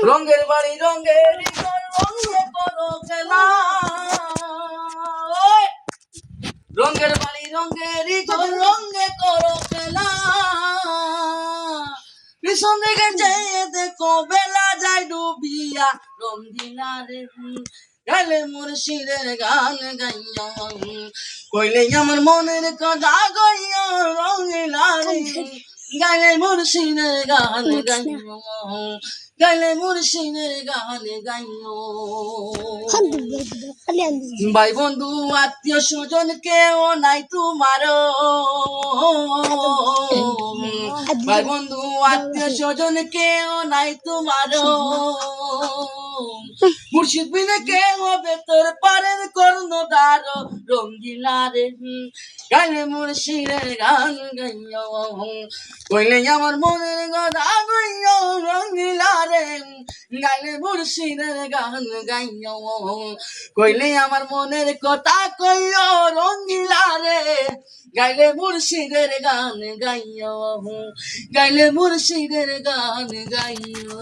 রঙের বাড়ি রঙের রঙে করো খেলা, ওই রঙের বাড়ি রঙের রঙে করো খেলা, পিছন দিকে যেয়ে দেখো বেলা যায় ডুবিয়া, রঙিলা রে গাইলে মুর্শিদের গান গাইয়া, কইলে আমার মনের কথা গাইয়া, রঙিলা রে গাইলে মুর্শিদের গান গাইয়া, গাইলে মুর্শিদের গান গাইয়া। ভাই বন্ধু আত্মীয় স্বজন কেউ নাই তোমার, ভাই বন্ধু আত্মীয় স্বজন কেউ নাই তোমার, মুর্শিদ বিনে কে হবে তোর পারের কর্ণধার, রঙ্গিলা রে গাইলে মুর্শিদের গান গাইয়া, কইলে আমার মনের কথা গাইয়া, রঙ্গিলা রে গাইলে মুর্শিদের গান গাইয়া, কইলে আমার মনের কথা কইয়া, রঙ্গিলা রে গাইলে মুর্শিদের গান গাইয়া, গাইলে মুর্শিদের গান গাইয়া।